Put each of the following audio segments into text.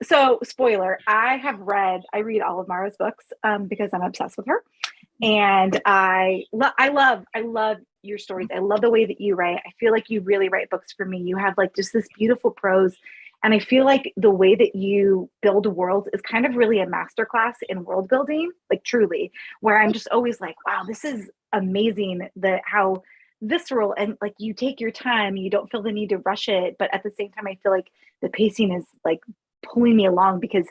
So spoiler, I read all of Mara's books because I'm obsessed with her. And I love your stories. I love the way that you write. I feel like you really write books for me. You have like just this beautiful prose. And I feel like the way that you build worlds is kind of really a masterclass in world building, like truly, where I'm just always like, wow, this is amazing how visceral and like you take your time, you don't feel the need to rush it. But at the same time, I feel like the pacing is like pulling me along because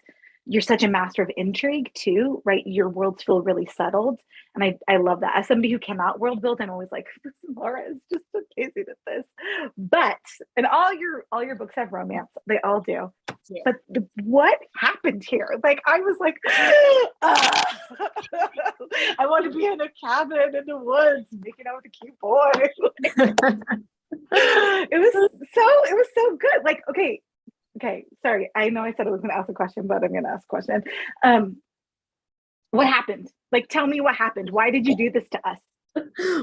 you're such a master of intrigue too, right? Your worlds feel really settled. And I love that. As somebody who cannot world build, I'm always like, this Mara is just amazing at this. But and all your books have romance. They all do. Yeah. But what happened here? Like I was like, I want to be in a cabin in the woods, making out with a cute boy. It was so good. Like, okay, sorry. I know I said I was going to ask a question, but I'm going to ask a question. What happened? Like, tell me what happened. Why did you do this to us?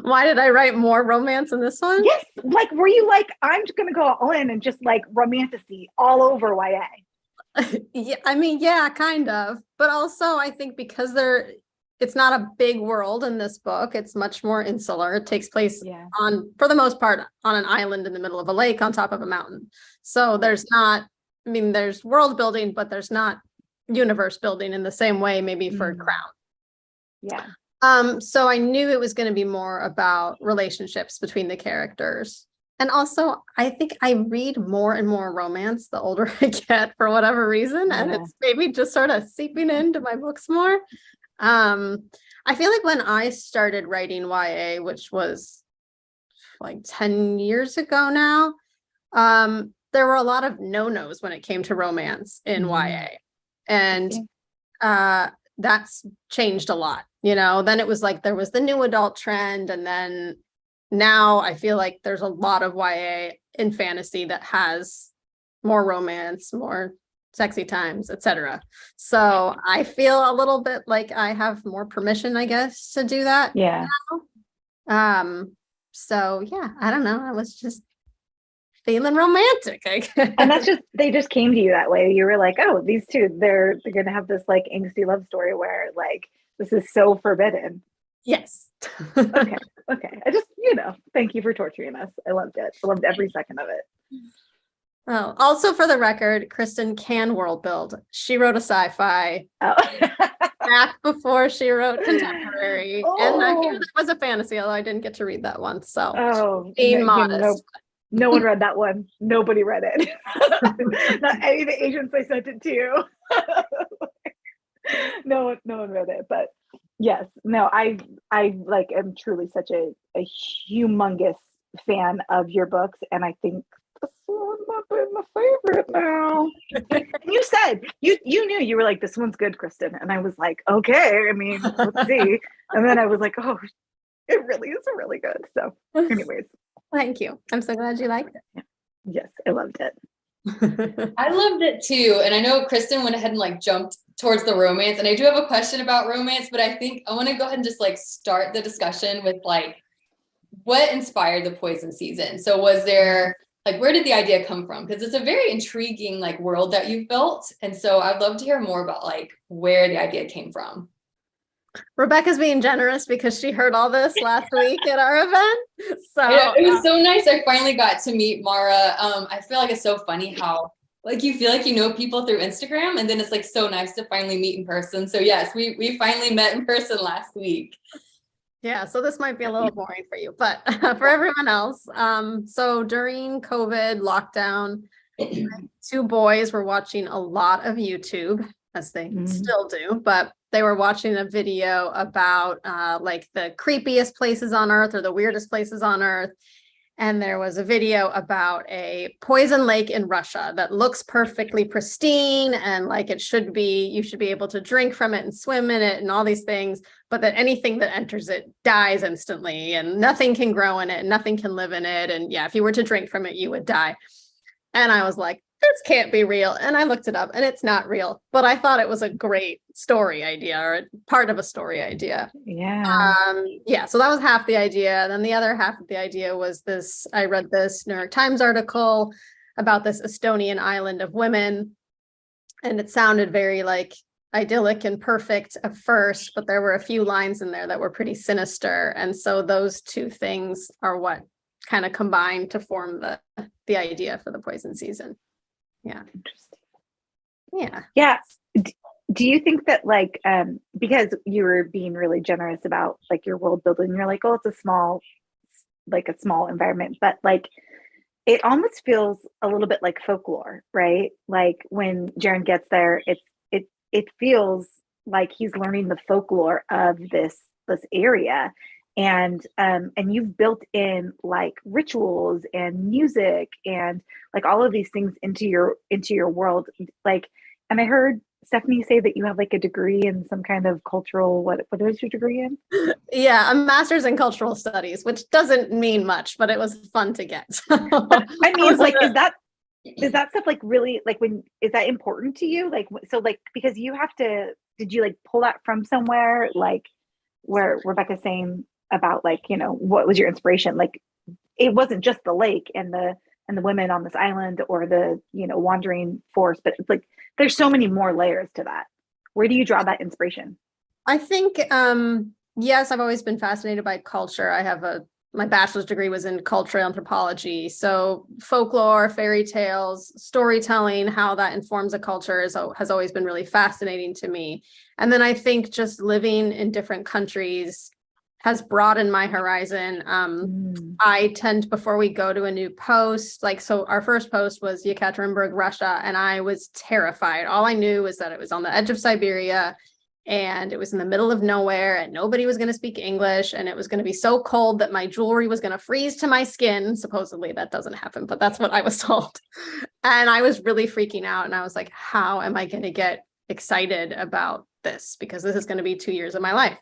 Why did I write more romance in this one? Yes. Like, were you like, I'm just going to go all in and just like romantasy all over YA? Yeah, I mean, yeah, kind of. But also, I think because it's not a big world in this book. It's much more insular. It takes place for the most part, on an island in the middle of a lake on top of a mountain. So there's world building, but there's not universe building in the same way, maybe for Crown. Yeah. So I knew it was going to be more about relationships between the characters. And also, I think I read more and more romance the older I get for whatever reason. Yeah. And it's maybe just sort of seeping into my books more. I feel like when I started writing YA, which was like 10 years ago now, there were a lot of no-nos when it came to romance in YA. And that's changed a lot. You know, then it was like there was the new adult trend. And then now I feel like there's a lot of YA in fantasy that has more romance, more sexy times, etc. So I feel a little bit like I have more permission, I guess, to do that. Yeah. Now. So yeah, I don't know. I was just feeling romantic, I guess. And they just came to you that way. You were like, oh, these two, they're gonna have this like angsty love story where like this is so forbidden. Yes. Okay. I just, thank you for torturing us. I loved it. I loved every second of it. Oh, also for the record, Kristin can world build. She wrote a sci-fi back before she wrote contemporary. And I hear that was a fantasy, although I didn't get to read that one. So being modest. No one read that one. Nobody read it. Not any of the agents I sent it to. No one read it. But yes, no, I like am truly such a humongous fan of your books, and I think this one might be my favorite now. And you said you knew, you were like, this one's good, Kristin, and I was like, okay, I mean, let's see. And then I was like, oh, it really is really good. So anyways, thank you. I'm so glad you liked it. Yes, I loved it. I loved it too. And I know Kristin went ahead and like jumped towards the romance, and I do have a question about romance, but I think I want to go ahead and just like start the discussion with like what inspired the Poison season. So was there like, where did the idea come from? Because it's a very intriguing like world that you've built, and so I'd love to hear more about like where the idea came from. Rebecca's being generous because she heard all this last week at our event. So yeah, it was so nice. I finally got to meet Mara. I feel like it's so funny how like you feel like you know people through Instagram, and then it's like so nice to finally meet in person. So yes, we finally met in person last week. Yeah, so this might be a little boring for you, but for everyone else, so during COVID lockdown, two boys were watching a lot of YouTube, as they still do, but they were watching a video about like the creepiest places on Earth or the weirdest places on Earth. And there was a video about a poison lake in Russia that looks perfectly pristine and like you should be able to drink from it and swim in it and all these things, but that anything that enters it dies instantly and nothing can grow in it and nothing can live in it. And yeah, if you were to drink from it, you would die. And I was like, this can't be real. And I looked it up and it's not real, but I thought it was a great story idea or part of a story idea. Yeah. So that was half the idea. And then the other half of the idea was this, I read this New York Times article about this Estonian island of women And it sounded very like idyllic and perfect at first, but there were a few lines in there that were pretty sinister. And so those two things are what kind of combined to form the idea for the poison season. Yeah. Interesting. Yeah. Yeah. Do you think that like, because you were being really generous about like your world building, you're like, oh, it's a small environment, but like, it almost feels a little bit like folklore, right? Like when Jaren gets there, it feels like he's learning the folklore of this area. And you've built in like rituals and music and like all of these things into your world. Like, and I heard Stephanie say that you have like a degree in some kind of cultural, what is your degree in? Yeah, a master's in cultural studies, which doesn't mean much, but it was fun to get. I mean, like, is that stuff like really like is that important to you? Like, so like, because you have to, did you like pull that from somewhere? Like where Rebecca's saying about like, you know, what was your inspiration? Like, it wasn't just the lake and the women on this island or the, you know, wandering forest, but it's like, there's so many more layers to that. Where do you draw that inspiration? I think, yes, I've always been fascinated by culture. I have my bachelor's degree was in cultural anthropology. So folklore, fairy tales, storytelling, how that informs a culture has always been really fascinating to me. And then I think just living in different countries has broadened my horizon. I tend, before we go to a new post, like, so our first post was Yekaterinburg, Russia, and I was terrified. All I knew was that it was on the edge of Siberia and it was in the middle of nowhere and nobody was going to speak English and it was going to be so cold that my jewelry was going to freeze to my skin. Supposedly that doesn't happen, but that's what I was told. And I was really freaking out and I was like, how am I going to get excited about this? Because this is going to be 2 years of my life.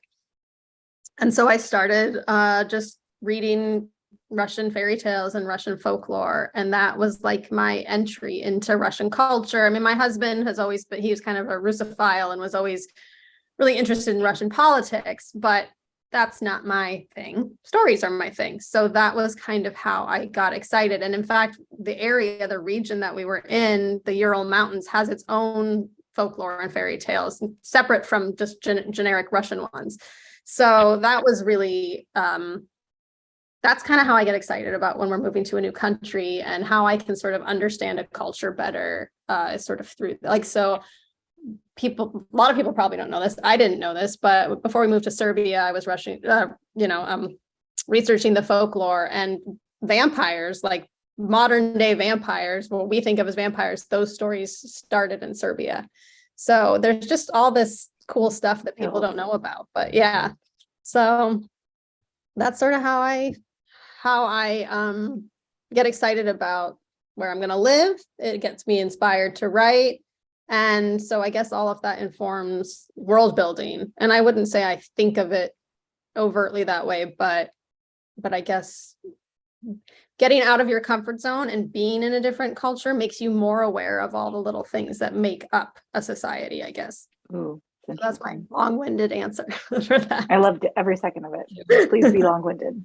And so I started just reading Russian fairy tales and Russian folklore. And that was like my entry into Russian culture. I mean, my husband he was kind of a Russophile and was always really interested in Russian politics, but that's not my thing. Stories are my thing. So that was kind of how I got excited. And in fact, the region that we were in, the Ural Mountains, has its own folklore and fairy tales, separate from just generic Russian ones. So that was really, that's kind of how I get excited about when we're moving to a new country and how I can sort of understand a culture better, is sort of through, like, so a lot of people probably don't know this. I didn't know this, but before we moved to Serbia, I was researching the folklore and vampires, like modern day vampires, what we think of as vampires, those stories started in Serbia. So there's just all this cool stuff that people don't know about, but yeah. So that's sort of how I get excited about where I'm going to live. It gets me inspired to write. And so I guess all of that informs world building. And I wouldn't say I think of it overtly that way, but I guess getting out of your comfort zone and being in a different culture makes you more aware of all the little things that make up a society, I guess. Ooh, that's my long-winded answer for that. I loved every second of it. Please be long-winded.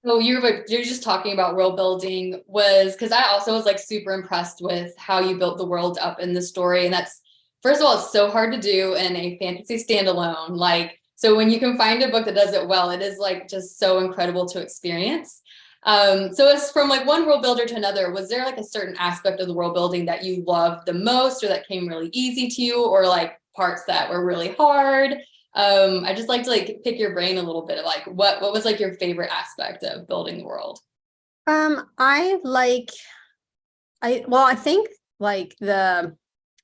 So you're just talking about world building, was because I also was like super impressed with how you built the world up in the story. And that's, first of all, it's so hard to do in a fantasy standalone. Like, so when you can find a book that does it well, it is like just so incredible to experience. So it's from like one world builder to another. Was there like a certain aspect of the world building that you loved the most, or that came really easy to you, or like parts that were really hard? I just like to like pick your brain a little bit of like what was like your favorite aspect of building the world? I think like the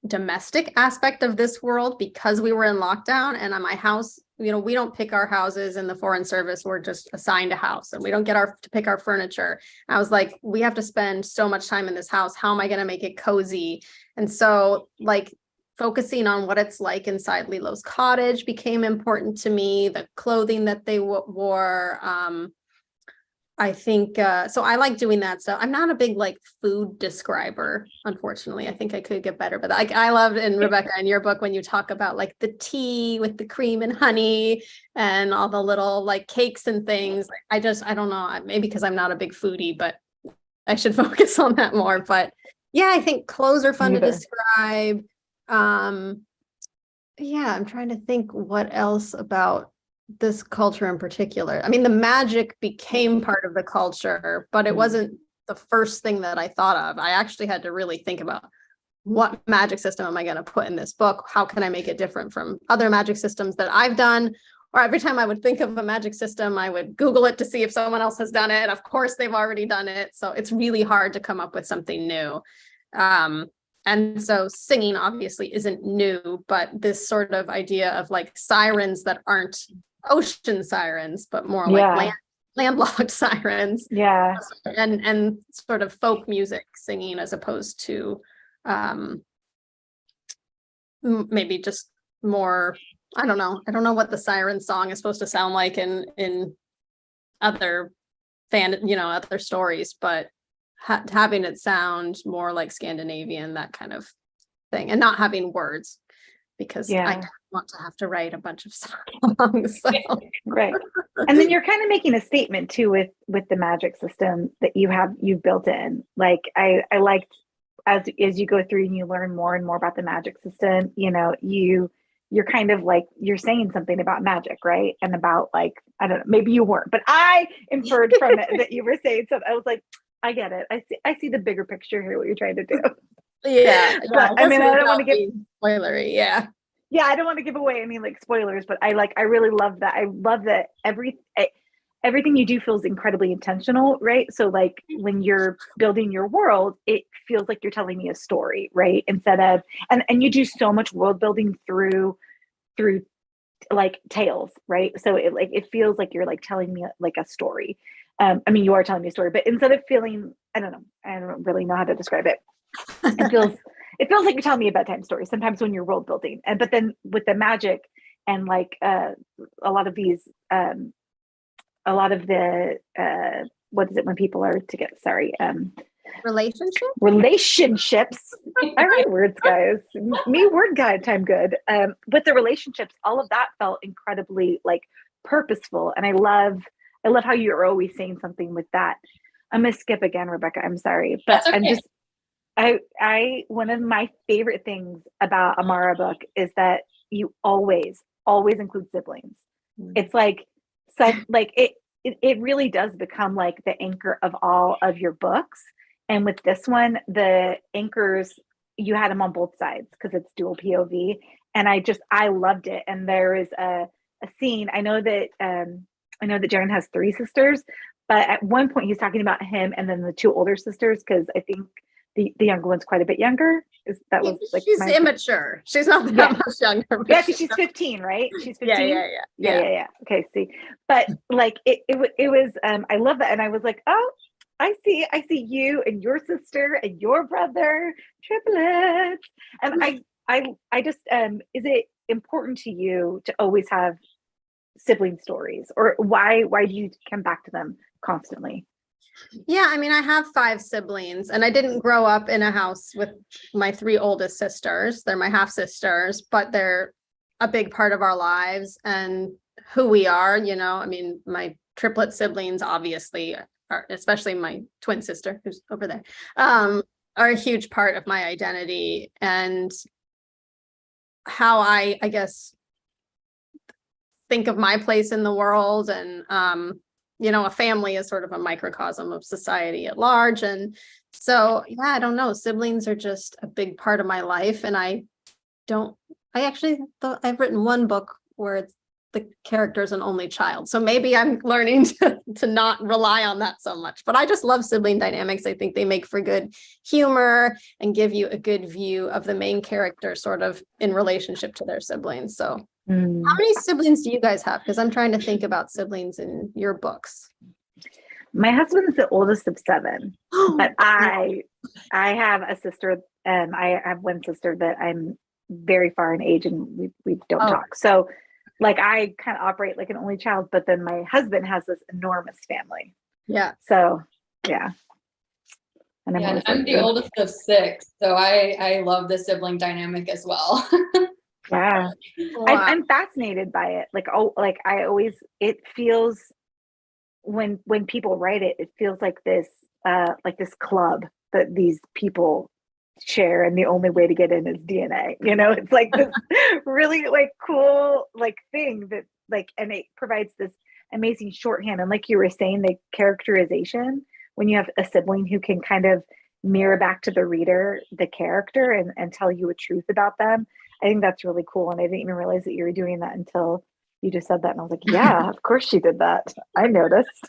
domestic aspect of this world, because we were in lockdown and on my house, you know, we don't pick our houses in the Foreign Service. We're just assigned a house and we don't get to pick our furniture. I was like, we have to spend so much time in this house. How am I going to make it cozy? And so like focusing on what it's like inside Lilo's cottage became important to me. The clothing that they wore, I think, so I like doing that. So I'm not a big like food describer, unfortunately. I think I could get better, but I loved in Rebecca in your book when you talk about like the tea with the cream and honey and all the little like cakes and things. I don't know, maybe because I'm not a big foodie, but I should focus on that more. But Yeah, I think clothes are fun to Neither. describe. Yeah, I'm trying to think what else about this culture in particular. I mean, the magic became part of the culture, but it wasn't the first thing that I thought of. I actually had to really think about what magic system am I going to put in this book? How can I make it different from other magic systems that I've done? Or every time I would think of a magic system, I would Google it to see if someone else has done it. And of course, they've already done it. So it's really hard to come up with something new. And so singing obviously isn't new, but this sort of idea of like sirens that aren't ocean sirens, but more like landlocked sirens. Yeah. And sort of folk music singing as opposed to maybe just more, I don't know what the siren song is supposed to sound like in other other stories, but having it sound more like Scandinavian, that kind of thing, and not having words, because I don't want to have to write a bunch of songs. So. Right. And then you're kind of making a statement too with the magic system that you've built in. Like I liked as you go through and you learn more and more about the magic system, you're kind of like, you're saying something about magic, right? And about like, I don't know, maybe you weren't, but I inferred from it that you were saying something. I was like, I get it. I see the bigger picture here, what you're trying to do. Yeah. But I mean, I don't want to get spoilery. Yeah. Yeah, I don't want to give away any like spoilers, but I really love that. I love that everything you do feels incredibly intentional, right? So like when you're building your world, it feels like you're telling me a story, right? Instead of and you do so much world building through like tales, right? So it feels like you're like telling me like a story. I mean, you are telling me a story, but instead of feeling, I don't really know how to describe it. It feels like you're telling me a bedtime story sometimes when you're world building. But then with the magic and like a lot of the what is it when people are together? Sorry. Relationships. All right, words, guys. Me, word guy, time good. With the relationships, all of that felt incredibly like purposeful, and I love how you're always saying something with that. I'm gonna skip again, Rebecca. I'm sorry, but That's okay. I one of my favorite things about a Mara book is that you always include siblings. It's like it really does become like the anchor of all of your books. And with this one, the anchors, you had them on both sides because it's dual POV. And I loved it. And there is a scene. I know that Jaren has 3 sisters, but at one point he's talking about him and then the 2 older sisters, because I think the younger one's quite a bit younger. She's immature. She's not that much younger. Yeah, because she's 15, right? She's 15. Yeah. Okay, see, but like it was. I love that, and I was like, oh, I see you and your sister and your brother, triplets, and I just is it important to you to always have sibling stories, or why do you come back to them constantly? Yeah, I mean, I have 5 siblings, and I didn't grow up in a house with my 3 oldest sisters. They're my half sisters, but they're a big part of our lives and who we are. I mean, my triplet siblings obviously are, especially my twin sister who's over there, are a huge part of my identity and how I guess think of my place in the world. And a family is sort of a microcosm of society at large. And so, yeah, I don't know. Siblings are just a big part of my life. And I've written one book where it's the character is an only child. So maybe I'm learning to not rely on that so much. But I just love sibling dynamics. I think they make for good humor and give you a good view of the main character sort of in relationship to their siblings. So how many siblings do you guys have? Because I'm trying to think about siblings in your books. My husband's the oldest of 7, but I have a sister, and I have one sister that I'm very far in age, and we don't talk. So like I kind of operate like an only child, but then my husband has this enormous family. Yeah. So yeah. And I'm the oldest of 6, so I love the sibling dynamic as well. Yeah. Wow. I'm fascinated by it. It feels when people write it, it feels like this club that these people share, and the only way to get in is DNA. It's like this really like cool like thing that like, and it provides this amazing shorthand. And like you were saying, the characterization, when you have a sibling who can kind of mirror back to the reader the character and tell you a truth about them, I think that's really cool. And I didn't even realize that you were doing that until you just said that. And I was like, yeah, of course she did that. I noticed.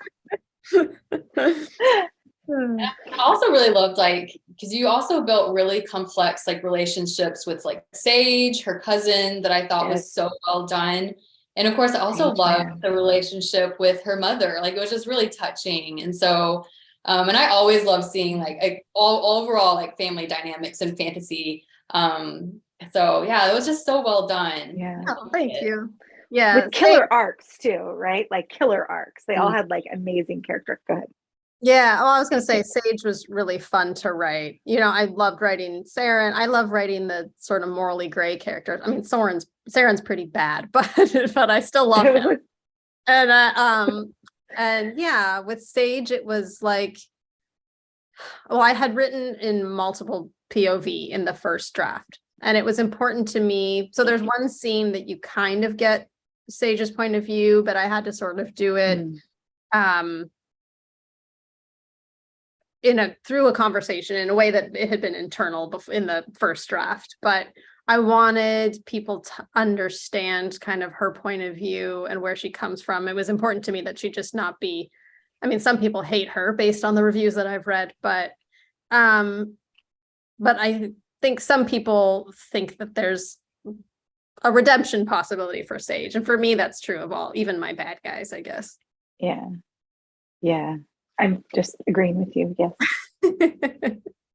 I also really loved because you also built really complex like relationships with like Sage, her cousin, that I thought was so well done. And of course, I also loved the relationship with her mother. Like it was just really touching. And so, and I always love seeing like all overall like family dynamics and fantasy. So yeah, it was just so well done. Yeah. Oh, thank you. Yeah. With killer arcs too, right? Like killer arcs. They all had like amazing character. Go ahead. Yeah, well, I was going to say Sage was really fun to write. I loved writing Saren. I love writing the sort of morally gray characters. I mean, Saren's pretty bad, but I still love him. And yeah, with Sage, it was like, well, I had written in multiple POV in the first draft, and it was important to me. So there's one scene that you kind of get Sage's point of view, but I had to sort of do it. Through a conversation in a way that it had been internal in the first draft, but I wanted people to understand kind of her point of view and where she comes from. It was important to me that she just not be, I mean, some people hate her based on the reviews that I've read, but I think some people think that there's a redemption possibility for Sage. And for me, that's true of even my bad guys, I guess. Yeah. I'm just agreeing with you. Yes.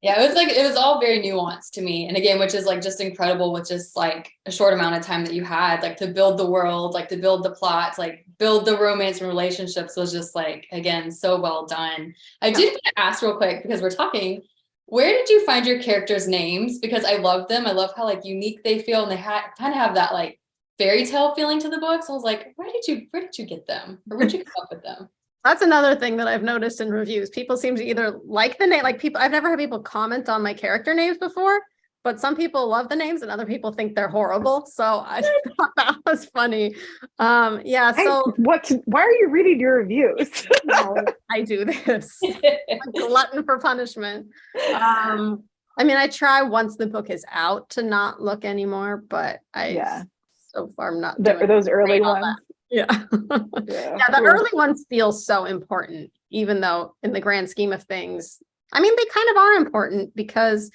Yeah, it was all very nuanced to me. And again, which is like just incredible with just like a short amount of time that you had, like to build the world, like to build the plots, like build the romance and relationships was just like, again, so well done. I did want to ask real quick, because we're talking, where did you find your characters' names? Because I love them. I love how like unique they feel, and they kind of have that like fairy tale feeling to the book. So I was like, where did you get them? Or where'd you come up with them? That's another thing that I've noticed in reviews. People seem to either like the name, like people, I've never had people comment on my character names before, but some people love the names and other people think they're horrible. So I thought that was funny. Yeah. So why are you reading your reviews? No, I do this. I'm a glutton for punishment. I mean, I try once the book is out to not look anymore, but so far I'm not doing those early ones. Yeah. Yeah, the early ones feel so important, even though in the grand scheme of things, I mean, they kind of are important because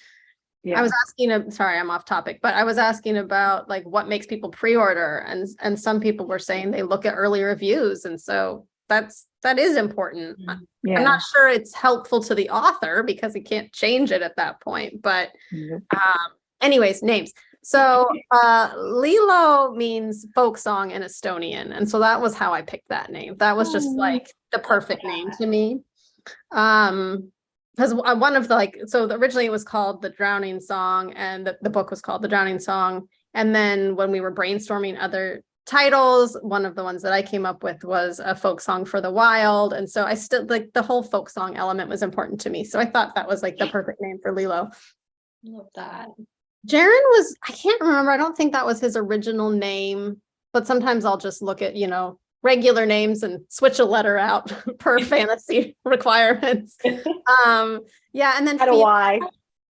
I was asking, sorry, I'm off topic, but I was asking about like what makes people pre-order, and some people were saying they look at early reviews, and so that is important. I'm not sure it's helpful to the author because he can't change it at that point, but anyways, names. So Lilo means folk song in Estonian. And so that was how I picked that name. That was just like the perfect name to me. Because one of originally it was called The Drowning Song, and the book was called The Drowning Song. And then when we were brainstorming other titles, one of the ones that I came up with was A Folk Song for the Wild. And so I still like the whole folk song element was important to me. So I thought that was like the perfect name for Lilo. Love that. Jaren I can't remember. I don't think that was his original name, but sometimes I'll just look at, regular names and switch a letter out per fantasy requirements. And then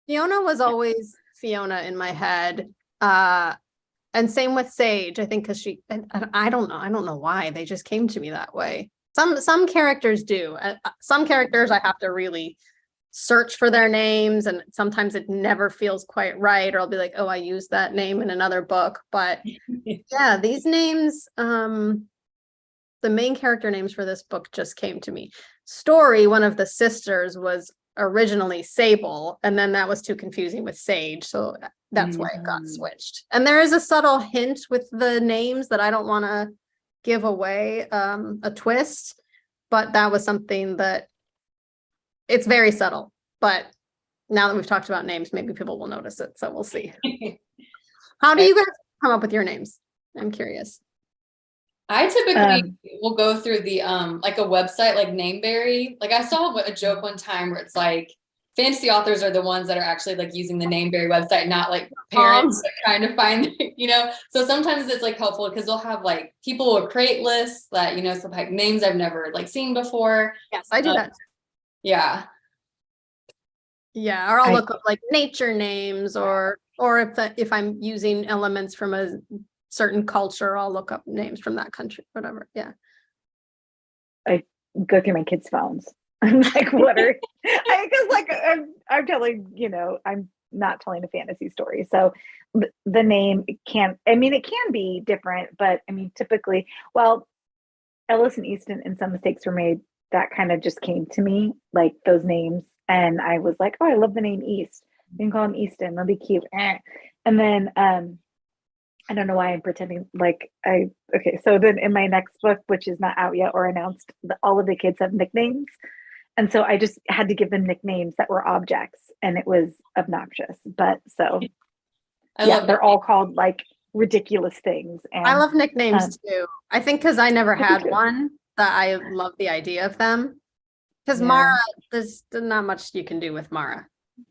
Fiona was always Fiona in my head. And same with Sage, I think, because I don't know why they just came to me that way. Some characters do. Some characters I have to really search for their names, and sometimes it never feels quite right, or I'll be like, oh, I used that name in another book. But yeah, these names, the main character names for this book just came to me. Story, one of the sisters, was originally Sable, and then that was too confusing with Sage, so that's why it got switched. And there is a subtle hint with the names that I don't want to give away a twist, but that was something that it's very subtle. But now that we've talked about names, maybe people will notice it, so we'll see. How do you guys come up with your names? I'm curious. I typically will go through the like a website like Nameberry. Like I saw a joke one time where it's like fantasy authors are the ones that are actually like using the Nameberry website, not like parents trying to find, so sometimes it's like helpful because they'll have like people will create lists that, some like names I've never like seen before. Yes, I do that. Yeah. Yeah, or I'll look up like nature names, or if I'm using elements from a certain culture, I'll look up names from that country, whatever. Yeah. I go through my kids' phones. I'm like, what are because like I'm telling, I'm not telling a fantasy story. So the name it can be different, but I mean typically, well, Ellis and Easton and Some Mistakes Were Made, that kind of just came to me, like those names. And I was like, oh, I love the name East. You can call him Easton. That'll be cute. And then I don't know why I'm pretending like okay. So then in my next book, which is not out yet or announced, all of the kids have nicknames. And so I just had to give them nicknames that were objects, and it was obnoxious. But so they're all called like ridiculous things. And I love nicknames too. I think because I never had one, that I love the idea of them. Because Mara, there's not much you can do with Mara.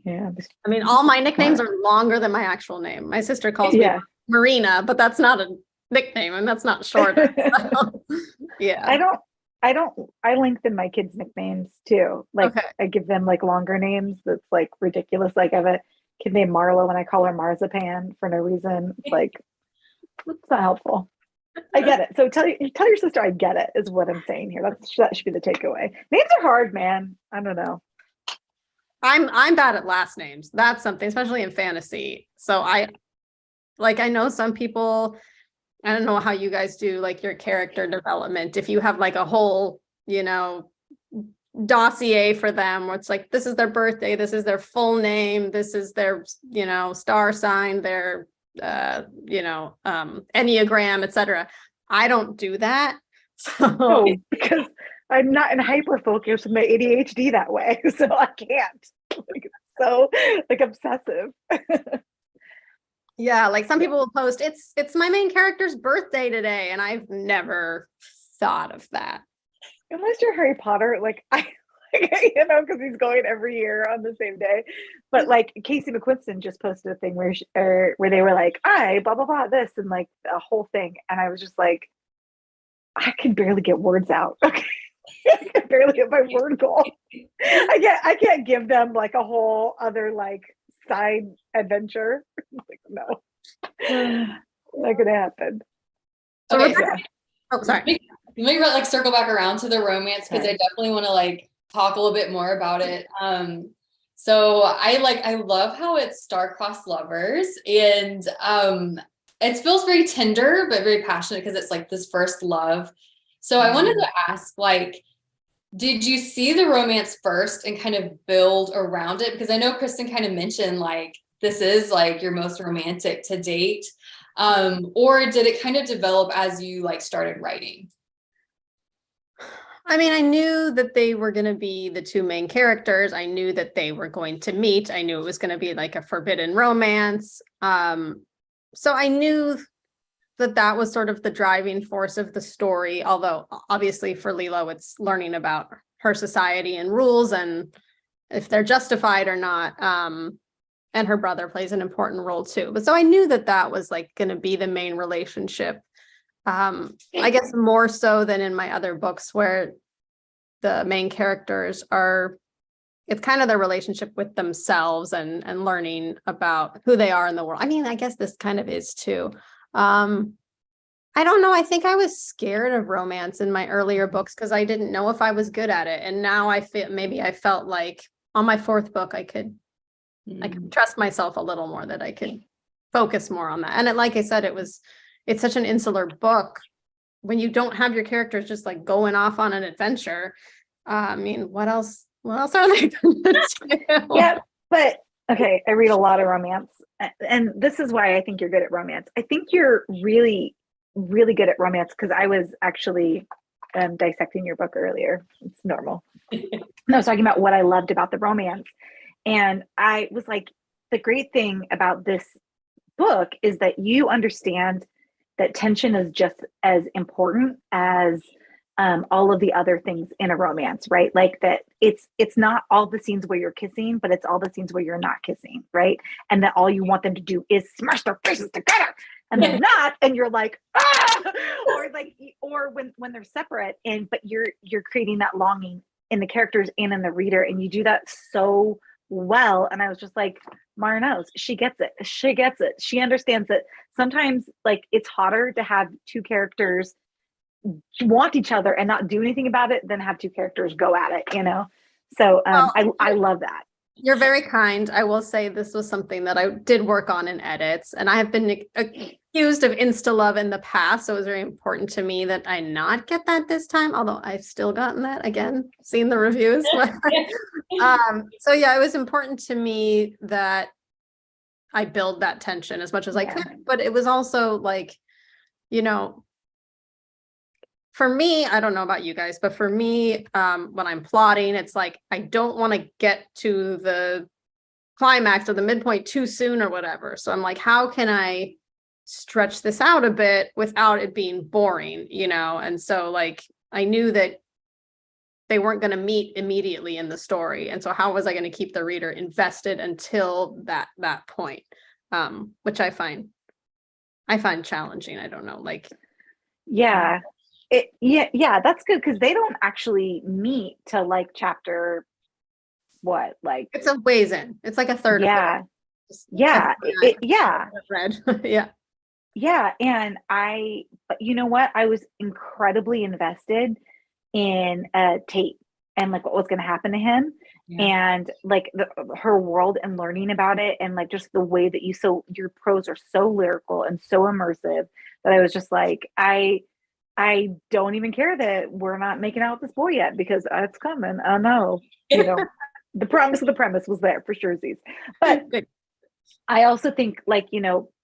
Yeah. I mean, all my nicknames are longer than my actual name. My sister calls me Marina, but that's not a nickname, and that's not shorter. So, yeah. I lengthen my kids' nicknames too. Like I give them like longer names that's like ridiculous. Like I have a kid named Marlo and I call her Marzipan for no reason. It's like, it's not helpful. I get it. So tell your sister I get it is what I'm saying here. That should be the takeaway. Names are hard, man. I don't know. I'm bad at last names. That's something, especially in fantasy. So I know some people, I don't know how you guys do like your character development. If you have like a whole, dossier for them where it's like, this is their birthday, this is their full name, this is their, star sign, their, Enneagram, etc. I don't do that. So because I'm not in hyper focus with my ADHD that way. So I can't. Like, it's so like obsessive. Yeah, like some people will post, it's my main character's birthday today, and I've never thought of that. Unless you're Harry Potter, like because he's going every year on the same day. But like Casey McQuiston just posted a thing where they were like, I blah blah blah this, and like a whole thing, and I was just like, I can barely get words out. Okay. I can barely get my word goal. I can't give them like a whole other like side adventure. Like, no, not gonna happen. Okay, sorry. Let me like circle back around to the romance, because I definitely want to like talk a little bit more about it. So I love how it's star-crossed lovers, and it feels very tender but very passionate because it's like this first love. So I wanted to ask, like, did you see the romance first and kind of build around it? Because I know Kristin kind of mentioned like this is like your most romantic to date, or did it kind of develop as you like started writing? I mean, I knew that they were going to be the two main characters. I knew that they were going to meet. I knew it was going to be like a forbidden romance. So I knew that was sort of the driving force of the story. Although obviously for Lilo, it's learning about her society and rules and if they're justified or not. And her brother plays an important role too. But so I knew that was like going to be the main relationship. I guess more so than in my other books where the main characters it's kind of their relationship with themselves and learning about who they are in the world. I mean, I guess this kind of is too. I don't know. I think I was scared of romance in my earlier books because I didn't know if I was good at it. And now I felt like on my fourth book, I could trust myself a little more, that I could focus more on that. And like I said, it's such an insular book when you don't have your characters just like going off on an adventure. I mean, what else are they going to do? Yeah, but okay, I read a lot of romance, and this is why I think you're good at romance. I think you're really, really good at romance because I was actually dissecting your book earlier. It's normal. I was talking about what I loved about the romance, and I was like, the great thing about this book is that you understand that tension is just as important as all of the other things in a romance, right? Like that it's not all the scenes where you're kissing, but it's all the scenes where you're not kissing, right? And that all you want them to do is smash their faces together, and they're not, and you're like, ah! or when they're separate, but you're creating that longing in the characters and in the reader, and you do that so well. And I was just like, Mara knows, she gets it. She understands that sometimes like it's hotter to have two characters want each other and not do anything about it than have two characters go at it, so I love that. You're very kind. I will say this was something that I did work on in edits, and I have been accused of insta love in the past, so it was very important to me that I not get that this time, although I've still gotten that, again, seen the reviews. So yeah, it was important to me that I build that tension as much as I could, but it was also like, for me, I don't know about you guys, but for me, when I'm plotting, it's like, I don't want to get to the climax or the midpoint too soon or whatever. So I'm like, how can I stretch this out a bit without it being boring, And so like, I knew that they weren't going to meet immediately in the story. And so how was I going to keep the reader invested until that point? Which I find challenging. I don't know, like. Yeah. That's good, because they don't actually meet till like chapter it's a ways in. It's like a third. Yeah. Read. And but you know what? I was incredibly invested in Tate and like what was going to happen to him, and like her world and learning about it, and like just the way that your prose are so lyrical and so immersive that I was just like, I don't even care that we're not making out with this boy yet, because it's coming. I know, the promise of the premise was there for sure. But I also think like,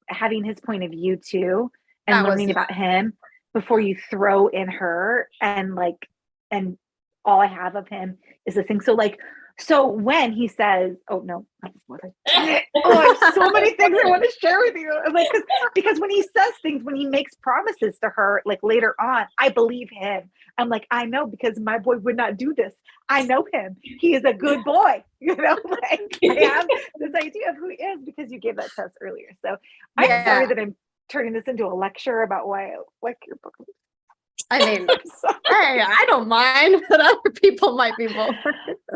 having his point of view too, and learning about him before you throw in her, and all I have of him is this thing. So when he says, oh no, I have so many things I want to share with you. Like, because when he says things, when he makes promises to her, like later on, I believe him. I'm like, I know, because my boy would not do this. I know him. He is a good boy. Like I have this idea of who he is because you gave that to us earlier. So I'm sorry that I'm turning this into a lecture about why I like your book. I mean, hey, I don't mind, but other people might be bored.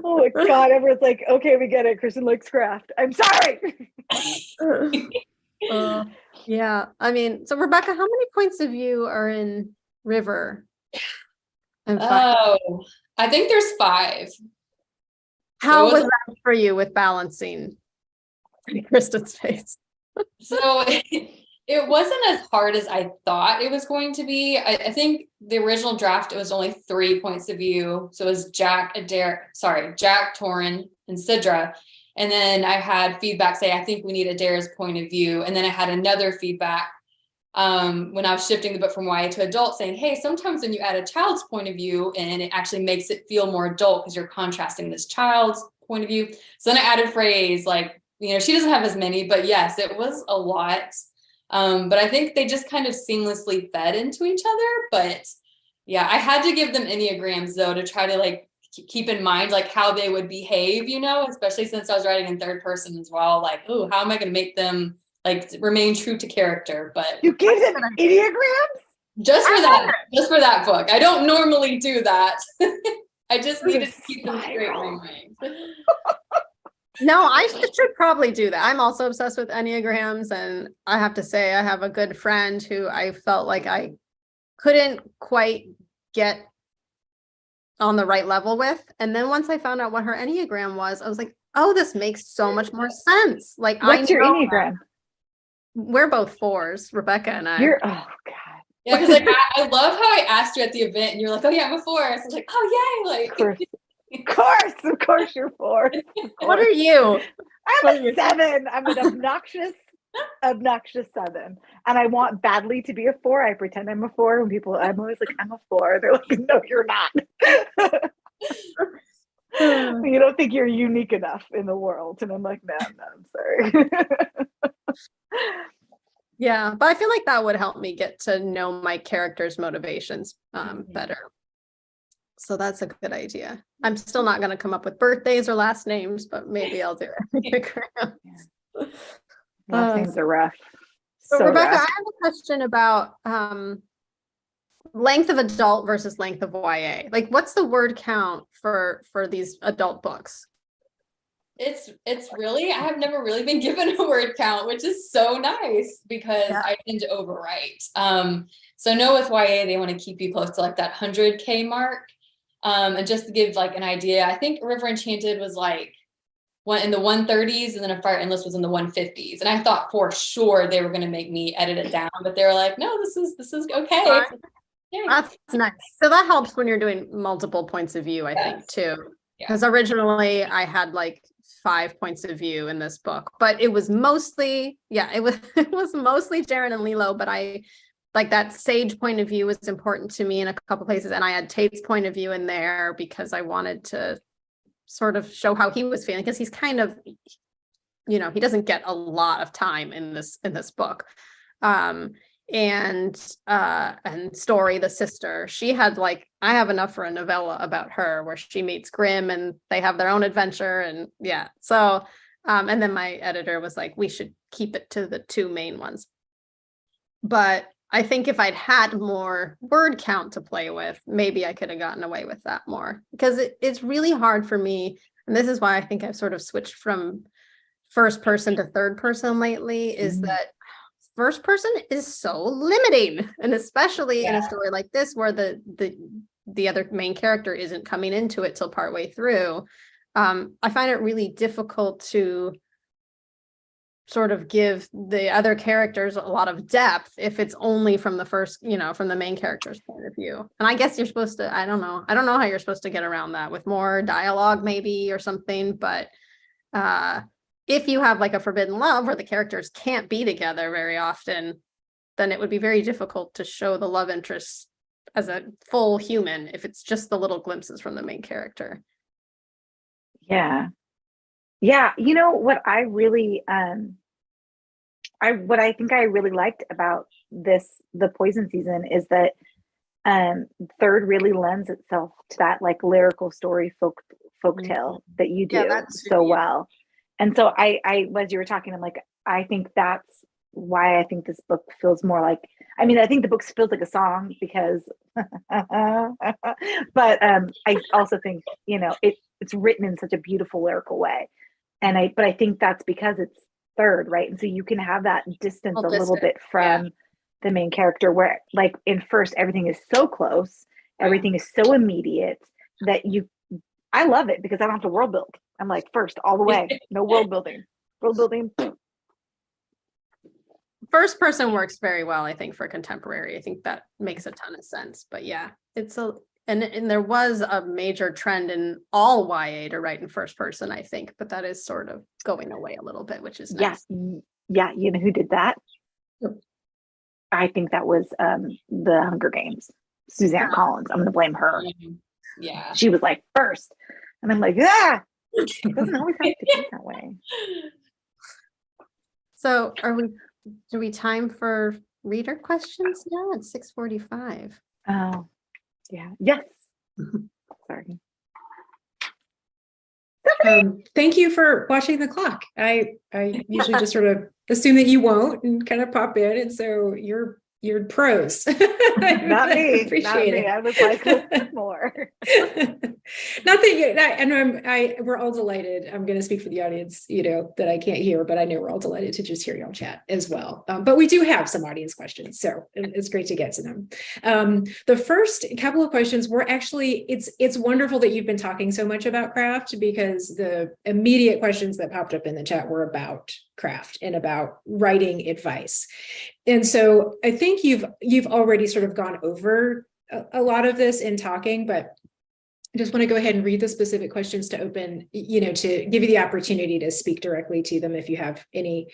Oh my God, everyone's like, okay, we get it. Kristin likes craft. I'm sorry. Yeah, I mean, so Rebecca, how many points of view are in River? I think there's 5. How was that for you with balancing Kristin's face? So it wasn't as hard as I thought it was going to be. I think the original draft, it was only 3 points of view. So it was Jack, Torrin, and Sidra. And then I had feedback say, I think we need Adair's point of view. And then I had another feedback when I was shifting the book from YA to adult, saying, hey, sometimes when you add a child's point of view, and it actually makes it feel more adult because you're contrasting this child's point of view. So then I added phrase like, she doesn't have as many, but yes, it was a lot. But I think they just kind of seamlessly fed into each other. But yeah, I had to give them Enneagrams though, to try to like keep in mind like how they would behave, especially since I was writing in third person as well. Like, oh, how am I going to make them like remain true to character? But you gave them Enneagrams? Just for that book. I don't normally do that. I just needed to keep them straight in my mind. No, I should probably do that. I'm also obsessed with Enneagrams, and I have to say I have a good friend who I felt like I couldn't quite get on the right level with. And then once I found out what her Enneagram was, I was like, oh, this makes so much more sense. Like, what's your Enneagram? We're both 4s, Rebecca and I. Oh God. Yeah, because like I love how I asked you at the event, and you're like, oh yeah, I'm a 4. So I was like, oh yay, like. Of course you're 4. What are you? I'm a 7. I'm an obnoxious 7. And I want badly to be a 4. I pretend I'm a 4 when I'm always like, I'm a 4. They're like, no, you're not. You don't think you're unique enough in the world. And I'm like, no, I'm sorry. Yeah, but I feel like that would help me get to know my character's motivations better. So that's a good idea. I'm still not going to come up with birthdays or last names, but maybe I'll do it. Last names are rough. So So Rebecca, rough. I have a question about length of adult versus length of YA. Like, what's the word count for these adult books? It's really, I have never really been given a word count, which is so nice because I tend to overwrite. So I know with YA, they want to keep you close to like that 100K mark. And just to give like an idea, I think River Enchanted was like one in the 130s, and then A Fire Endless was in the 150s. And I thought for sure they were going to make me edit it down, but they were like, no, this is okay. Yeah. That's nice. So that helps when you're doing multiple points of view, I think, too. Because originally I had like 5 points of view in this book, but it was mostly, it was mostly Jaren and Lilo, but I like that Sage point of view was important to me in a couple places, and I had Tate's point of view in there because I wanted to sort of show how he was feeling, because he's kind of, he doesn't get a lot of time in this book. And Story, the sister, she had like, I have enough for a novella about her where she meets Grimm and they have their own adventure, and so and then my editor was like, we should keep it to the 2 main ones. But I think if I'd had more word count to play with, maybe I could have gotten away with that more, because it's really hard for me, and this is why I think I've sort of switched from first person to third person lately, is that first person is so limiting, and especially in a story like this where the other main character isn't coming into it till partway through. I find it really difficult to sort of give the other characters a lot of depth if it's only from the first, from the main character's point of view. And I guess you're supposed to, I don't know how you're supposed to get around that with more dialogue maybe or something, but if you have like a forbidden love where the characters can't be together very often, then it would be very difficult to show the love interest as a full human if it's just the little glimpses from the main character. Yeah. What I really what I think I really liked about the Poison season is that third really lends itself to that like lyrical story folktale that you do so well. And so I as you were talking, I'm like, I think that's why I think this book feels more like, I think the book feels like a song because but I also think it's written in such a beautiful lyrical way. But I think that's because it's third, right? And so you can have that distance a little bit from the main character, where like in first, everything is so close, everything is so immediate that I love it because I don't have to world build. I'm like first all the way, no world building. First person works very well, I think, for contemporary. I think that makes a ton of sense. But and there was a major trend in all YA to write in first person, I think, but that is sort of going away a little bit, which is nice. Yeah, you know who did that? I think that was the Hunger Games, Suzanne Collins. I'm gonna blame her. Yeah, she was like first, and I'm like, it doesn't always have to be that way. So do we time for reader questions now? It's 6:45. Oh, yeah. Yes. Sorry. Thank you for watching the clock. I usually just sort of assume that you won't and kind of pop in, and so you're pros. Not me. Appreciate it. I was like, listen more. Not that and we're all delighted. I'm going to speak for the audience, that I can't hear, but I know we're all delighted to just hear y'all chat as well. But we do have some audience questions, so it's great to get to them. The first couple of questions were actually, it's wonderful that you've been talking so much about craft, because the immediate questions that popped up in the chat were about craft and about writing advice. And so I think you've already sort of gone over a lot of this in talking, but I just want to go ahead and read the specific questions to open, to give you the opportunity to speak directly to them if you have any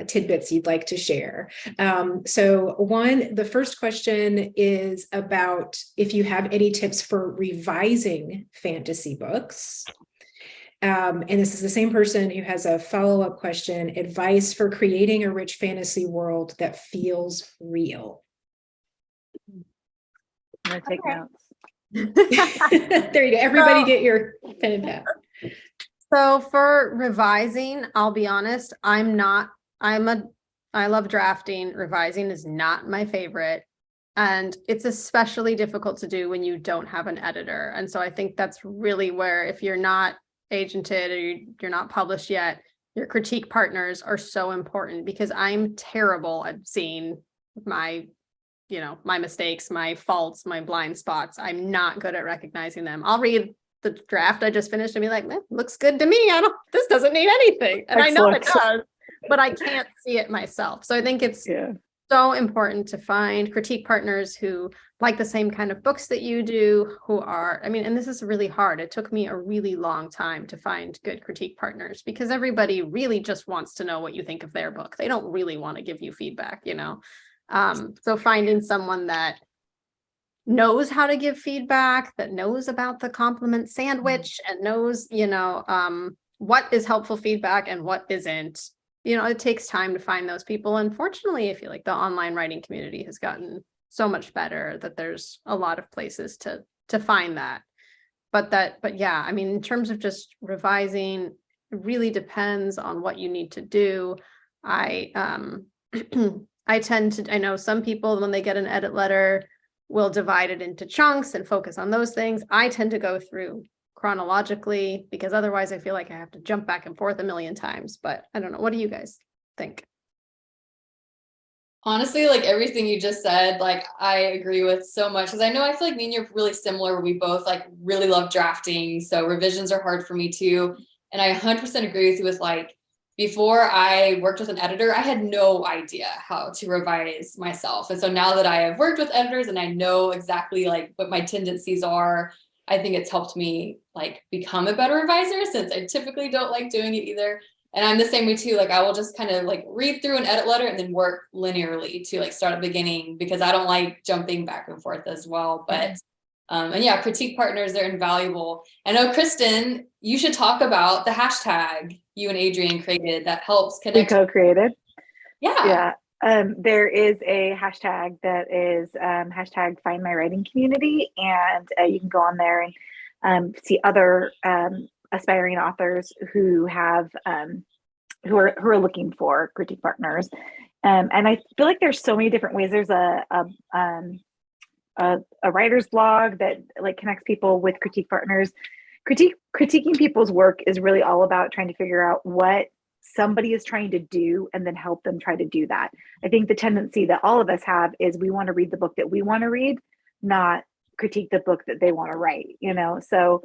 tidbits you'd like to share. So the first question is about if you have any tips for revising fantasy books. And this is the same person who has a follow-up question: advice for creating a rich fantasy world that feels real. I'm gonna take notes. There you go. Everybody get your pen and pad. So for revising, I'll be honest, I love drafting. Revising is not my favorite. And it's especially difficult to do when you don't have an editor. And so I think that's really where, if you're not agented or you're not published yet, your critique partners are so important, because I'm terrible at seeing my mistakes, my faults, my blind spots. I'm not good at recognizing them. I'll read the draft I just finished and be like, looks good to me. This doesn't need anything. And Excellent. I know it does, but I can't see it myself. So I think it's so important to find critique partners who like the same kind of books that you do, who are, and this is really hard. It took me a really long time to find good critique partners, because everybody really just wants to know what you think of their book. They don't really want to give you feedback, So finding someone that knows how to give feedback, that knows about the compliment sandwich, and knows, what is helpful feedback and what isn't. It takes time to find those people. And fortunately, I feel like the online writing community has gotten so much better that there's a lot of places to find that. But yeah, in terms of just revising, it really depends on what you need to do. I know some people, when they get an edit letter, will divide it into chunks and focus on those things. I tend to go through chronologically, because otherwise I feel like I have to jump back and forth a million times. But I don't know. What do you guys think? Honestly, like everything you just said, like I agree with so much, because I feel like me and you're really similar. We both like really love drafting. So revisions are hard for me too. And I 100% agree with you with like, before I worked with an editor, I had no idea how to revise myself. And so now that I have worked with editors and I know exactly like what my tendencies are, I think it's helped me like become a better reviser, since I typically don't like doing it either. And I'm the same way too. Like I will just kind of like read through an edit letter and then work linearly to like start at the beginning, because I don't like jumping back and forth as well. But and yeah, critique partners, they're invaluable. I know, Kristin, you should talk about the hashtag you and Adrian created that helps connect. We co-created. Yeah. There is a hashtag that is hashtag Find My Writing Community, and you can go on there and see other aspiring authors who have who are looking for critique partners. And I feel like there's so many different ways. There's a writer's blog that like connects people with critique partners. Critiquing people's work is really all about trying to figure out what somebody is trying to do and then help them try to do that. I think the tendency that all of us have is we want to read the book that we want to read, not critique the book that they want to write, So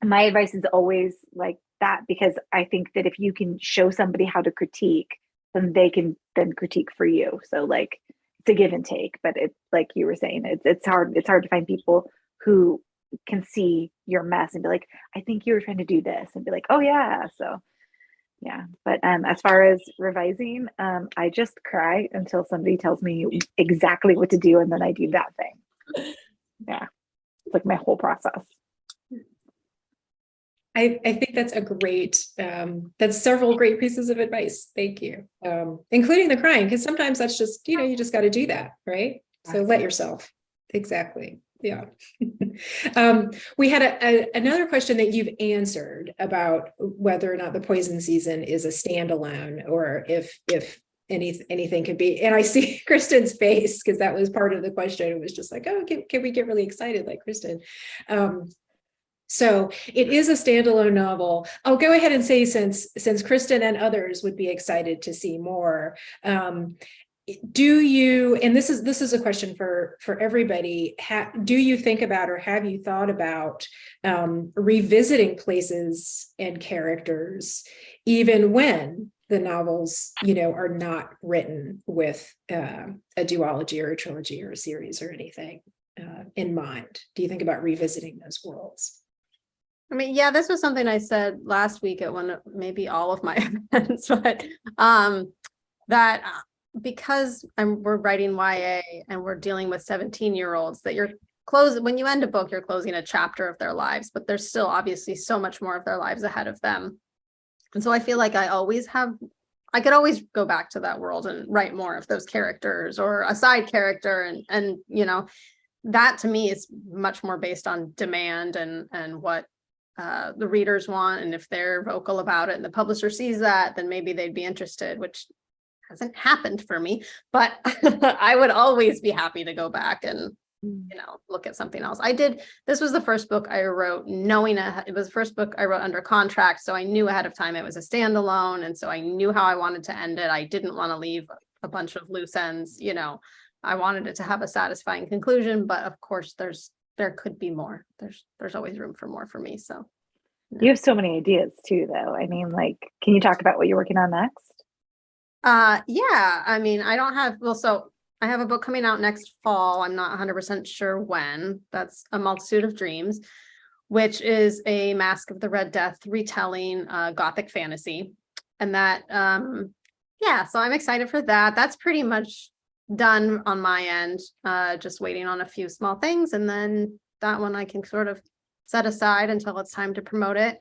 my advice is always like that, because I think that if you can show somebody how to critique, then they can then critique for you. So like it's a give and take, but it's like you were saying, it's hard to find people who can see your mess and be like, I think you were trying to do this, and be like, oh yeah. So yeah. But as far as revising, I just cry until somebody tells me exactly what to do, and then I do that thing. Yeah. It's like my whole process. I think that's a great, that's several great pieces of advice. Thank you. Including the crying, because sometimes that's just, you just got to do that, right? So let yourself. Exactly. Yeah. We had another question that you've answered about whether or not the poison season is a standalone, or if anything could be. And I see Kristin's face, because that was part of the question. It was just like, oh, can we get really excited like Kristin? So it is a standalone novel. I'll go ahead and say, since Kristin and others would be excited to see more, do you, and this is a question for everybody, do you think about, or have you thought about revisiting places and characters, even when the novels, are not written with a duology or a trilogy or a series or anything in mind? Do you think about revisiting those worlds? Yeah, this was something I said last week at one of maybe all of my events, but that because we're writing YA and we're dealing with 17-year-olds, that when you end a book, you're closing a chapter of their lives, but there's still obviously so much more of their lives ahead of them. And so I feel like I could always go back to that world and write more of those characters, or a side character, and that to me is much more based on demand and what the readers want. And if they're vocal about it and the publisher sees that, then maybe they'd be interested, which hasn't happened for me, but I would always be happy to go back and, look at something else. This was the first book I wrote knowing it was the first book I wrote under contract. So I knew ahead of time it was a standalone. And so I knew how I wanted to end it. I didn't want to leave a bunch of loose ends, I wanted it to have a satisfying conclusion, but of course there could be more. There's always room for more for me. So you have so many ideas too, though. I mean, like, can you talk about what you're working on next? Yeah, I mean, so I have a book coming out next fall. I'm not 100% sure when. That's A Multitude of Dreams, which is a Mask of the Red Death retelling, Gothic fantasy. And that, so I'm excited for that. That's pretty much done on my end, just waiting on a few small things. And then that one I can sort of set aside until it's time to promote it.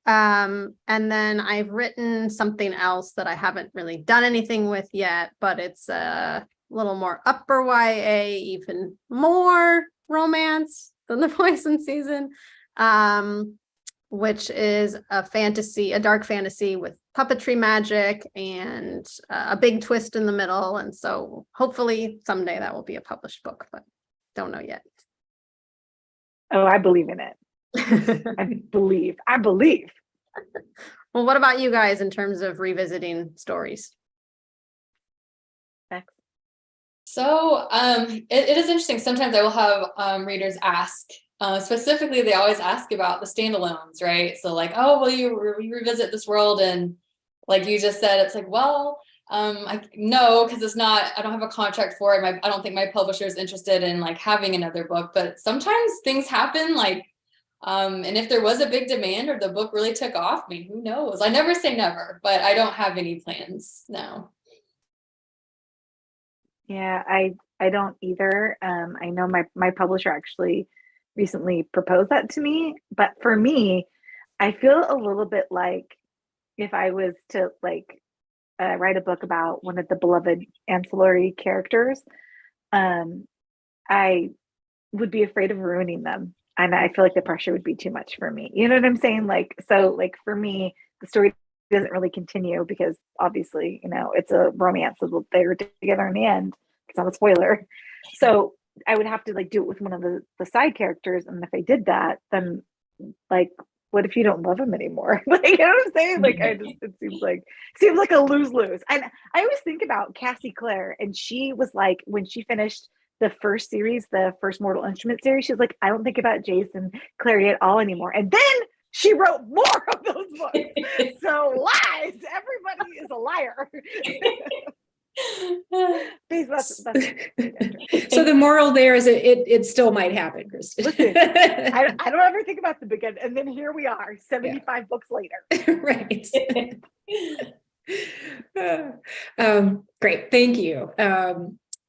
And then I've written something else that I haven't really done anything with yet, but it's a little more upper YA, even more romance than The Poison Season, which is a dark fantasy with puppetry magic and a big twist in the middle. And so hopefully someday that will be a published book, but don't know yet. Oh, I believe in it. I believe. Well, what about you guys in terms of revisiting stories? Next. So it is interesting. Sometimes I will have readers ask, specifically, they always ask about the standalones, right? So like, oh, will you revisit this world? And like you just said, it's like, well, no, because it's not, I don't have a contract for it. I don't think my publisher is interested in like having another book, but sometimes things happen like, and if there was a big demand or the book really took off, I mean, who knows? I never say never, but I don't have any plans now. Yeah, I don't either. I know my publisher actually recently proposed that to me, but for me, I feel a little bit like if I was to like write a book about one of the beloved ancillary characters, I would be afraid of ruining them. And I feel like the pressure would be too much for me. You know what I'm saying? Like, so like for me, the story doesn't really continue because obviously, it's a romance. So they're together in the end. It's not a spoiler. So I would have to like do it with one of the side characters. And if I did that, then like, what if you don't love him anymore? Like, you know what I'm saying? Like, it seems like a lose-lose. And I always think about Cassie Clare, and she was like, when she finished the first series, the first Mortal Instrument series, she's like, I don't think about Jason Clary at all anymore. And then she wrote more of those books. So lies, everybody is a liar. So the moral there is it still might happen, Kristin. Listen, I don't ever think about the beginning, and then here we are 75 books later. Right. Great, thank you.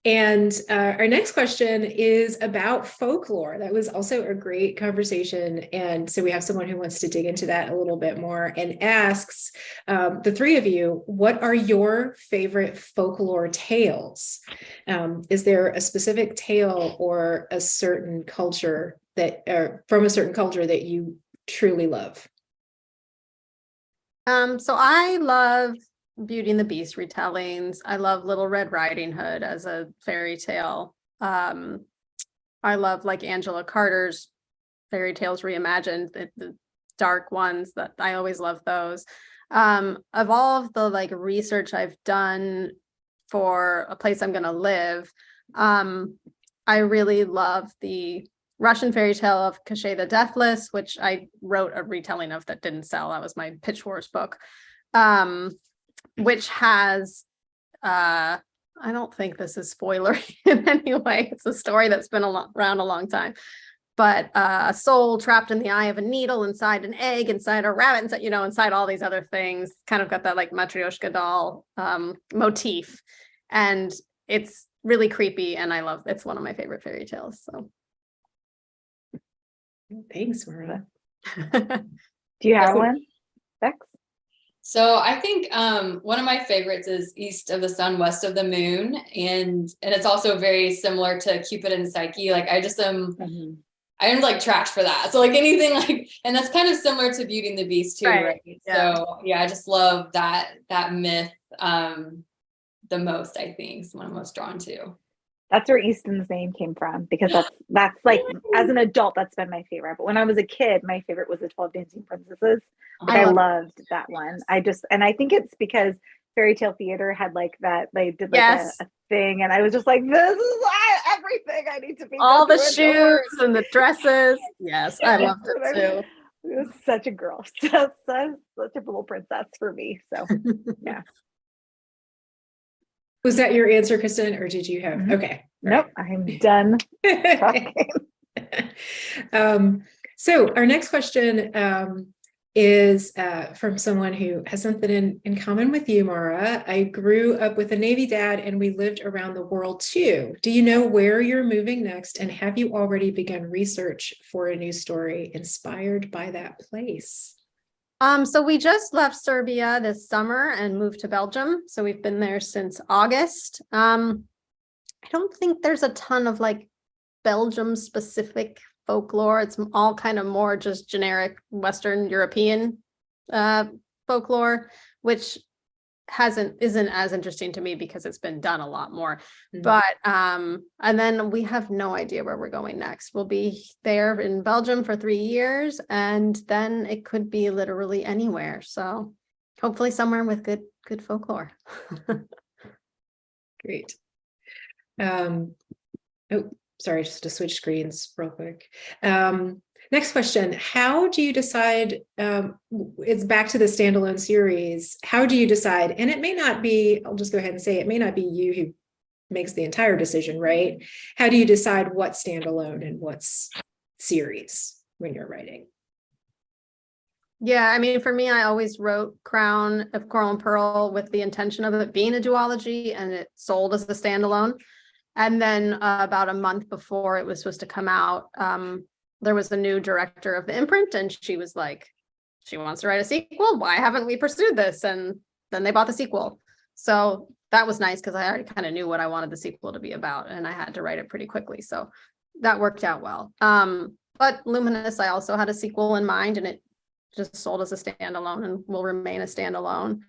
And our next question is about folklore. That was also a great conversation. And so we have someone who wants to dig into that a little bit more and asks the three of you, what are your favorite folklore tales? Is there a specific tale or a certain culture from a certain culture that you truly love? So I love Beauty and the Beast retellings. I love Little Red Riding Hood as a fairy tale. I love like Angela Carter's fairy tales reimagined, the dark ones. That I always love those. Of all of the like research I've done for A Place I'm Gonna Live, I really love the Russian fairy tale of Cachet the Deathless, which I wrote a retelling of that didn't sell. That was my Pitch Wars book. Which has, I don't think this is spoilery in any way. It's a story that's been around a long time, but a soul trapped in the eye of a needle, inside an egg, inside a rabbit, inside, inside all these other things, kind of got that like Matryoshka doll motif. And it's really creepy. And it's one of my favorite fairy tales. So. Thanks, Mara. Do you have one, Bex? So I think one of my favorites is East of the Sun, West of the Moon. And it's also very similar to Cupid and Psyche. Like I just am, I'm like trash for that. So like anything like, and that's kind of similar to Beauty and the Beast too, right? Yeah. So yeah, I just love that myth the most, I think. It's one I'm most drawn to. That's where Easton's name came from, because that's like, as an adult, that's been my favorite. But when I was a kid, my favorite was the 12 Dancing Princesses. Like, I loved that one. And I think it's because Fairy Tale Theater had like that, they did like a thing, and I was just like, this is everything I need to be. All the shoes and the dresses. Yes, I loved it too. It was such a girl, such a little princess for me. So yeah. Was that your answer, Kristin, or did you have? Okay. Nope, I'm done talking. So our next question is from someone who has something in common with you, Mara. I grew up with a Navy dad and we lived around the world too. Do you know where you're moving next? And have you already begun research for a new story inspired by that place? So we just left Serbia this summer and moved to Belgium. So we've been there since August. I don't think there's a ton of like Belgium specific folklore. It's all kind of more just generic Western European folklore, which isn't as interesting to me because it's been done a lot more. But and then we have no idea where we're going next. We'll be there in Belgium for 3 years, and then it could be literally anywhere. So hopefully somewhere with good folklore. Great. Oh, sorry, just to switch screens real quick. Next question. How do you decide, it's back to the standalone series. How do you decide? And it may not be, I'll just go ahead and say, it may not be you who makes the entire decision, right? How do you decide what's standalone and what's series when you're writing? Yeah, I mean, for me, I always wrote Crown of Coral and Pearl with the intention of it being a duology, and it sold as a standalone. And then about a month before it was supposed to come out, there was a new director of the imprint, and she was like, she wants to write a sequel. Why haven't we pursued this? And then they bought the sequel. So that was nice because I already kind of knew what I wanted the sequel to be about, and I had to write it pretty quickly. So that worked out well. But Luminous, I also had a sequel in mind, and it just sold as a standalone and will remain a standalone.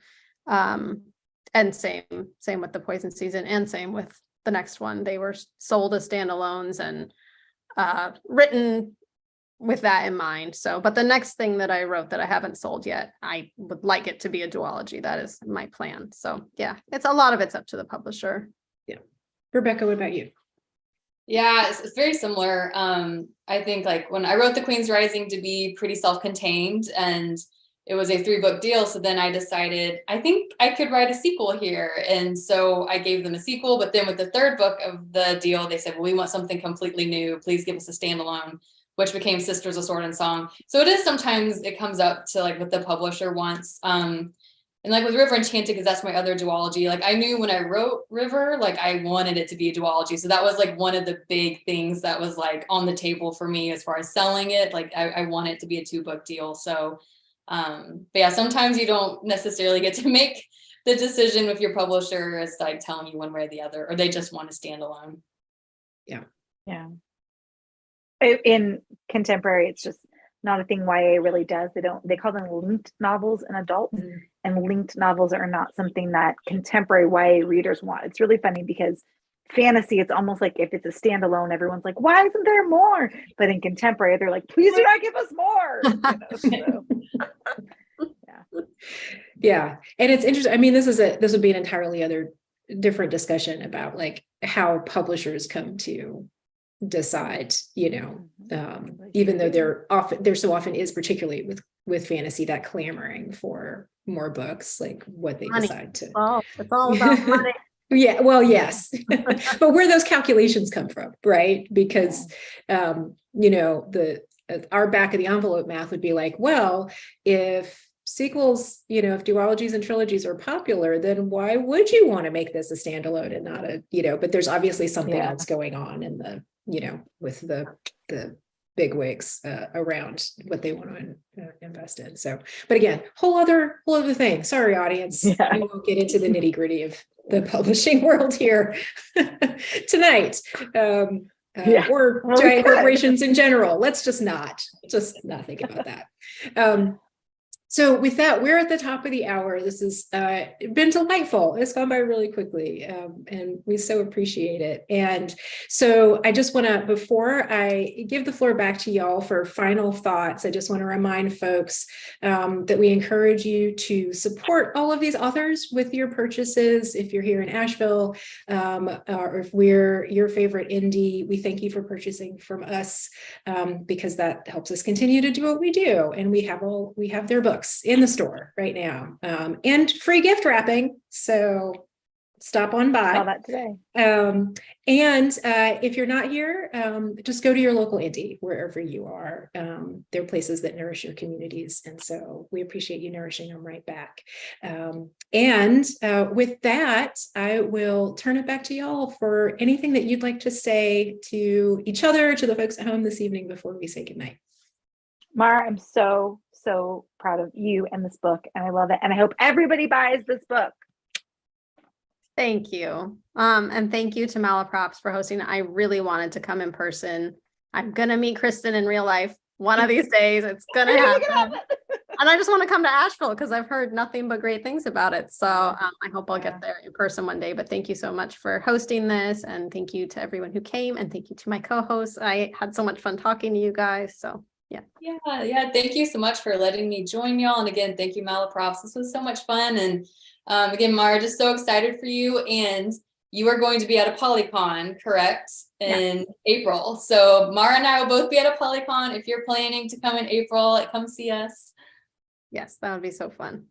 And same with the Poison Season, and same with the next one. They were sold as standalones and written with that in mind. So, but the next thing that I wrote that I haven't sold yet, I would like it to be a duology. That is my plan. So yeah, it's a lot of it's up to the publisher. Yeah. Rebecca, what about you? Yeah, it's very similar. I think like when I wrote The Queen's Rising to be pretty self-contained, and it was a 3-book deal. So then I decided, I think I could write a sequel here. And so I gave them a sequel, but then with the 3rd book of the deal, they said, well, we want something completely new. Please give us a standalone, which became Sisters of Sword and Song. So it is sometimes it comes up to like what the publisher wants. And like with River Enchanted, because that's my other duology, like I knew when I wrote River, like I wanted it to be a duology. So that was like one of the big things that was like on the table for me as far as selling it. Like I want it to be a 2-book deal. So but yeah, sometimes you don't necessarily get to make the decision if your publisher is like telling you one way or the other, or they just want to stand alone. Yeah. In contemporary, it's just not a thing YA really does. They call them linked novels in adults, and linked novels are not something that contemporary YA readers want. It's really funny because fantasy, it's almost like if it's a standalone, everyone's like, why isn't there more? But in contemporary, they're like, please do not give us more. Yeah. And it's interesting. I mean, this would be an entirely other different discussion about like how publishers come to decide, even though there so often is, particularly with fantasy, that clamoring for more books, like what they decide to. Oh, it's all about money. Yeah, well, yes, but where those calculations come from, right? Because, our back of the envelope math would be like, well, if sequels, if duologies and trilogies are popular, then why would you want to make this a standalone and not a, but there's obviously something else going on in the, with the bigwigs around what they want to invest in. So, but again, whole other thing. Sorry, audience. Yeah. We won't get into the nitty gritty of the publishing world here tonight. Or Well, we giant could. corporations in general. Let's just not think about that. So with that, we're at the top of the hour. This has been delightful. It's gone by really quickly, and we so appreciate it. And so I just want to, before I give the floor back to y'all for final thoughts, I just want to remind folks that we encourage you to support all of these authors with your purchases. If you're here in Asheville, or if we're your favorite indie, we thank you for purchasing from us, because that helps us continue to do what we do. And we have their books in the store right now, and free gift wrapping. So stop on by. Saw that today. And if you're not here, just go to your local indie wherever you are. They're places that nourish your communities. And so we appreciate you nourishing them right back. And with that, I will turn it back to y'all for anything that you'd like to say to each other, to the folks at home this evening before we say goodnight. Mara, I'm so proud of you and this book, and I love it. And I hope everybody buys this book. Thank you. And thank you to Malaprops for hosting. I really wanted to come in person. I'm going to meet Kristin in real life one of these days. It's going to happen. And I just want to come to Asheville because I've heard nothing but great things about it. So I hope I'll get there in person one day. But thank you so much for hosting this. And thank you to everyone who came. And thank you to my co-hosts. I had so much fun talking to you guys. So yeah. Thank you so much for letting me join y'all. And again, thank you, Malaprops. This was so much fun. And again, Mara, just so excited for you. And you are going to be at a Polycon, correct? In April. So Mara and I will both be at a Polycon. If you're planning to come in April, come see us. Yes, that would be so fun.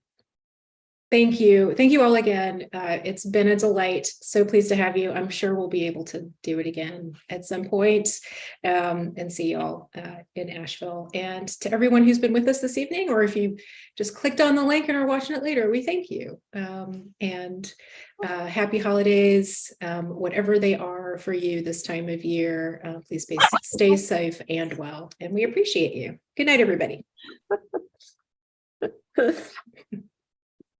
Thank you. Thank you all again. It's been a delight. So pleased to have you. I'm sure we'll be able to do it again at some point, and see you all in Asheville. And to everyone who's been with us this evening, or if you just clicked on the link and are watching it later, we thank you. And happy holidays, whatever they are for you this time of year. Please stay safe and well. And we appreciate you. Good night, everybody.